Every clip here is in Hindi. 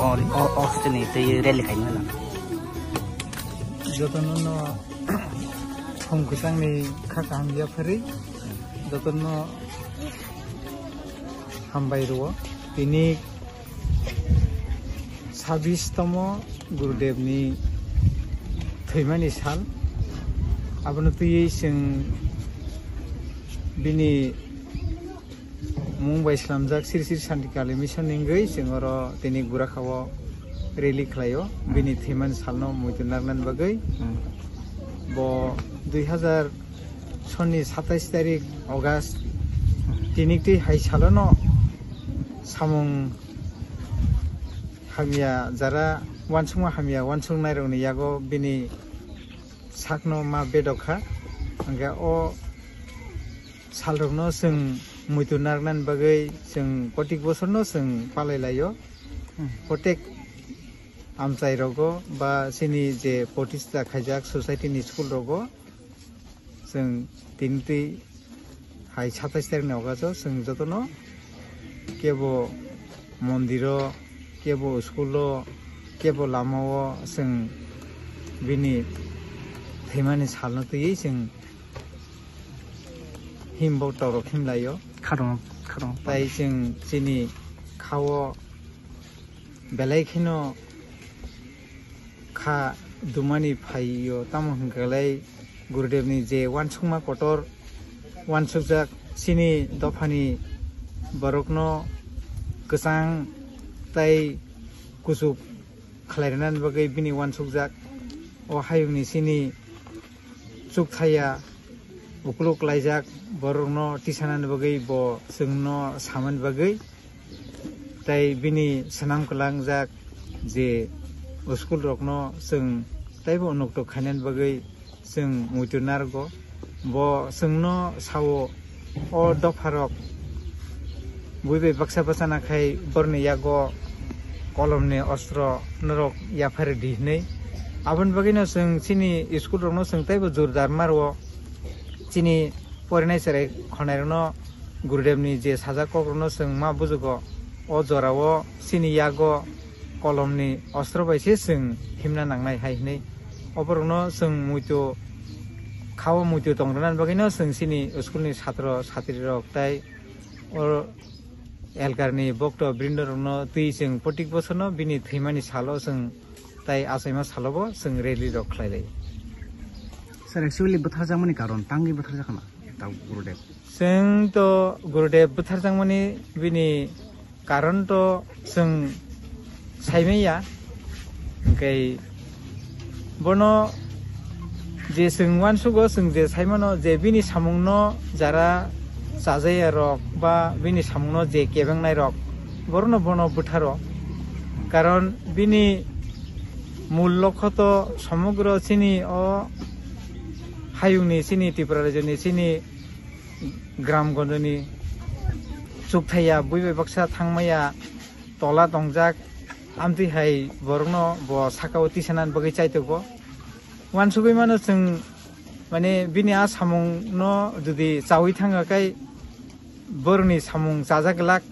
hostel ni te rel kai na jotono hong kusang ni khakam ya phari jotono hambai ro tini 26 तम गुरुदेव नि थैमानि साल आबनो तुयै जों बिनि मुंबाइ स्लामजाक सिरि सिरि सान्तिकालि मिशन निंगै जों अर दिनै गुराखाव रेलि खलायो बिनि थैमानि सालनो मुजुनारनान बागै ब 2000 सननि 27 तारिख अगस्त दिनिकति हाइ सालनो सामुं हामिया जरा वानसुंमा हामिया वानसुं नायरौनि यागो बिनि साकनो मा बेदखा अंगा ओ सालरनो जों मुजुनारनान बागै जों प्रत्येक बोसोरनो जों पालायलायो प्रत्येक आमचाइ रगो बा सिनि जे प्रतिष्ठा खायजाक सोसाइटी नि स्कुल रगो जों दिनति हाइ 27 तारिख नगाजो जों जतनो केबो मन्दिरो केबो स्कुलो केबो लामाओ जों बिनि थैमानि सालनो तुयै जों हिमबो तरो खिमलायो खारं ताइ जों जिनि खावो बेलायखिनो खा दुमानि फाइयो तामो हंगालाय गुरुदेवनि जे वानसुंमा कटर वानसुकजाक सिनि दफानि बरकनो गोसां ताइ कुसुब खलायनान बागै बिनि वानसुकजाक ओ हायुंनि सिनि चुकथाया उक्लुक लायजाक बरकनो टिसानान बागै ब जोंनो सामान बागै ताइ बिनि सनाम कलांजाक जे स्कुल रकनो जों ताइबो उनक्तो खायनान बागै जों मुजुनारगो ब जोंनो सावो ओ दफारक बुइबे बक्सा बसाना खाय बरने यागो कलमनि अस्त्र नरक याफार दिनै आबन बागैनो जों सिनि स्कुल रकनो जों ताइबो जोरदार मारो सिनि फरायनाय सराय खनायरनो गुरुदेवनि जे साजा कग्रनो जों मा बुजुगो ओ जरावो सिनि यागो कलमनि अस्त्र बायसे जों हिमना नांनाय हायनै अबरनो जों मुइतो खाव मुइतो तंग्रनान बागैनो जों सिनि स्कुलनि छात्र छात्री रक ताइ और एलगारनि बक्तो बृन्दरनो तुइ जों प्रत्येक बोसोरनो बिनि थैमानि सालो जों ताइ आसाइमा सालोबो जों रेलि रक खलायलाय सर एक्चुअली बुथारजांमनि कारण तांगि बुथारजाखना ता गुरुदेव जों तो गुरुदेव बुथारजांमनि बिनि कारण तो जों साइमैया ओंखाय बनो जे जों वानसुगो जों जे साइमानो जे बिनि सामुंनो जारा जाजाया रक बा बिनि सामुंनो जे केबेंनाय रक बरनो बनो बुथारो कारण बिनि मूल लक्ष्य तो समग्र सिनि ओ हायुंनि सिनि त्रिपुरा रायजोनि सिनि ग्रामगन्जनि चुकथाया बुइबे बक्सा थांमाया तला दंजाक आमतिहाय बरनो ब साकाव तिसानान बगै चाइतोगो वानसुगै मानो जों माने बिनि आ सामुंनो जुदि चावै थाङाखाय बरनि सामुं जाजागलाक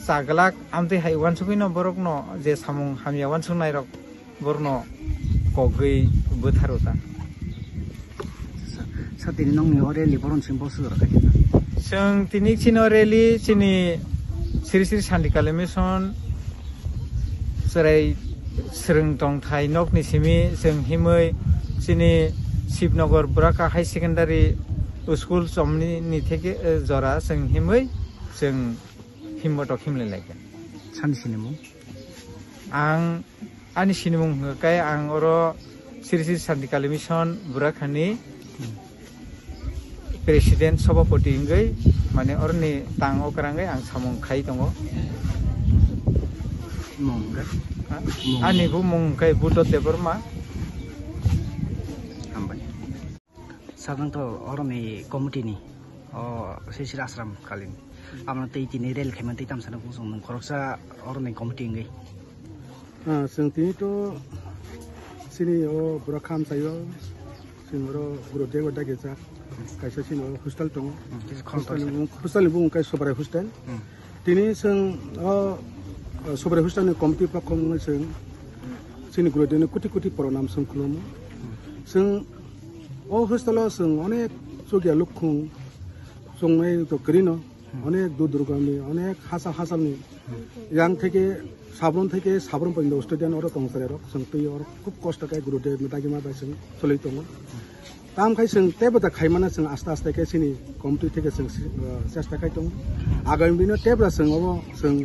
जागलाक आमतिहाय वानसुगैनो बरकनो जे सामुं हामिया वानसुंनाय रक बरनो कगै बुथारोजा सातिनि नंनि रेलि बरनसिम बसुरखाय जों तिनिक्सिनो रेलि सिनि सिरि सिरि सान्तिकालि मिशन सराय स्रों तंथाय नकनि सिमि जों हिमै सिनि शिवनगर बुराका हाई सेकेन्डारि स्कुल समनि थेके जरा जों हिमै जों हिम्मत खिमलायलायगोन सानसिनि मुं आं आंनि सिनि मुं होखाय आं अर सिरि सिरि सान्तिकालि मिशन बुराखानि प्रेसिडेन्ट सभापति इंगै माने अरनि तां अकरांगै आं सामुं खाय दङ आंनि मुं खाय बुद्ध देबरमा साधारणत अरनि कमिटिनि सिसिर आश्रम कालिन आमना तै तिनि रेल खायमान तै तामसाना बुंसं नों खरकसा अरनि कमिटि इंगै जों तिनिथ' सिनि बुराखाम सायो जों गुरुदेव दागेजा kaisa sini hostel tong hostel ni bukan sobare hostel tini seng sobre hostelni committee pakong sing sini gurudev kuti kuti pronam sing khulumo sing o hostelo sing onek sogia lukhung songnai to grino onek dudurgami onek hasalni yang থেকে সাবরণ পর্যন্ত স্টুডেন্ট ওরা তংসারের সঙ্গে ওরা খুব কষ্ট করে গুরুদেব মেদাগিমা বাই সঙ্গে চলে দङ তাম খাই সঙ্গ টেবটা খাইমানা সঙ্গ আস্তে আস্তে কে সিনি কমিটি থেকে সঙ্গ চেষ্টা খাই দङ আগামী দিনে টেবরা সঙ্গ অব সঙ্গ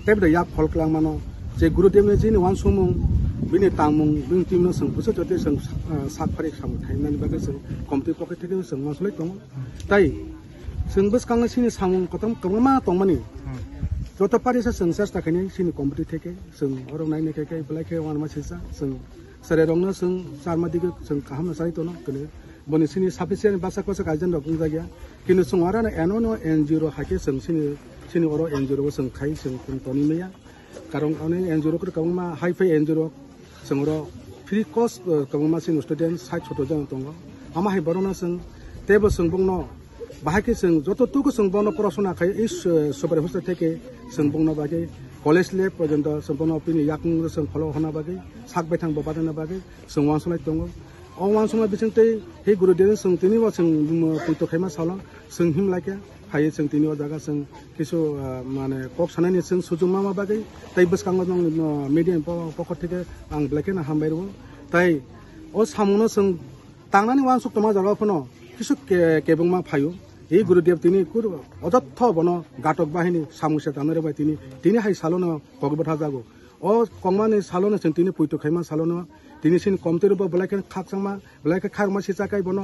টেবটা ইয়াক ফল ক্লাংমানো যে গুরুদেবনি যিনি ওয়ান সুমুং বিনি তাংমুং বিং টিমনো সঙ্গ বুঝে যদি সঙ্গ সাতফারি সামু থাইনানি বাকে সঙ্গ কমিটি পকেট থেকে সঙ্গ মাসলে দङ তাই সঙ্গ বসকাং সিনি সামুং কতম কমা দংমানি যত পারি সঙ্গ চেষ্টা খাইনি সিনি কমিটি থেকে সঙ্গ অরং নাইনি থেকে বলাইকে ওয়ান মাসিসা সঙ্গ সারে রংনা সঙ্গ চারমাদিকে সঙ্গ কাহামনা সাই দङ কনে বনি সিনি সাফিসিয়েন্ট বাসা কোসা গাইজন রং জায়গা কিন্তু সঙ্গ আরানা এননো এনজিও হাকে সঙ্গ সিনি অর এনজিও সঙ্গ খাই সঙ্গ তনি মেয়া কারণ অনেক এনজিও করে কমা হাইফাই এনজিও সঙ্গ ফ্রি কস্ট কমা সিনি স্টুডেন্ট সাই ছোট জন দङ আমা হাই বরনা সঙ্গ টেবল সঙ্গ বংনো বাহাকে সঙ্গ যত টুকু সঙ্গ বংনো পড়াশোনা খাই এই সবার হোস্টেল থেকে সঙ্গ বংনো বাকে কলেজ লেভ পর্যন্ত সঙ্গ বংনো পিনি ইয়াকুং সঙ্গ ফলো হনা বাকে সাকবাই থাং বাবাদনা বাকে সঙ্গ ওয়ানসলাই দङ অ ওয়ানসমা বিসংতে হে গুরুদেব সঙ্গ তিনি ও সঙ্গ পুইতো খাইমা সালা সঙ্গ হিম লাইকে হাই সঙ্গ তিনি ও জায়গা সঙ্গ কিছু মানে কক সানানি সঙ্গ সুজুং মামা বাকে তাই বসকাং দङ মিডিয়াম পকেট থেকে আং ব্লেকে না হামবাইরো তাই ও সামুনো সঙ্গ তাंनानै ওয়ানসুক তোমা জায়গা ফনো কিছু কেবংমা ফায়ো এই গুরুদেব তিনি অযথ বন গাটক বাহিনী সামুসে তানরে বাই তিনি হাই সালনো কগবথা যাগো ও কংমানি সালনো जों তিনি পুইতো খাইমা সালনো তিনি সিন কমতের বলাইকে খাকসাংমা বলাইকে খাকমা সিচাকাই বন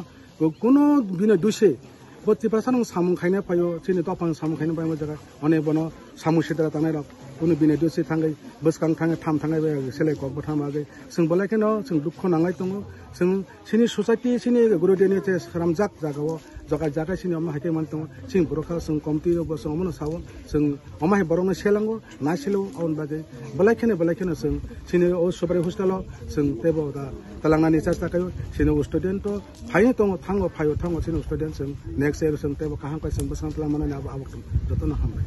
কোনো বিনে দুসে বত্রিপাসান সামুং খাইনা পাयो সিনি দফাं सामु खाइना पायो जागा अने बन सामुसे दरा तानाय रक कोनो बिने दुसे थांगै बसकां थांगै थाम थांगै सेले कगबथा मागै जों बलाइके न जों दुख नांगाय दङ जों सिनि सोसाइटी सिनि गुरुदेवनि जे रामजाक जागाव जागा सिनि अमा हाइके मान दङ सिं बरखा जों कमिटि बस अमनो साव जों अमा हाइ बरनो सेलांगो ना सेलो अन बागै बलाइके जों सिनि ओ सबरे हस्टेल जों तेबो दा तलांनानि चेष्टा कायो सिनि स्टुडेन्ट फाइनो दङ थांगो फायो थांगो सिनि स्टुडेन्ट जों नेक्स्ट इयर जों तेबो काहांकाय जों बसकां तलांनानै आबक जतन हामबाय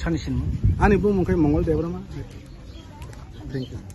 सानिसिन आनि बुंमोनखाय मंगल देवरामा थैंक यू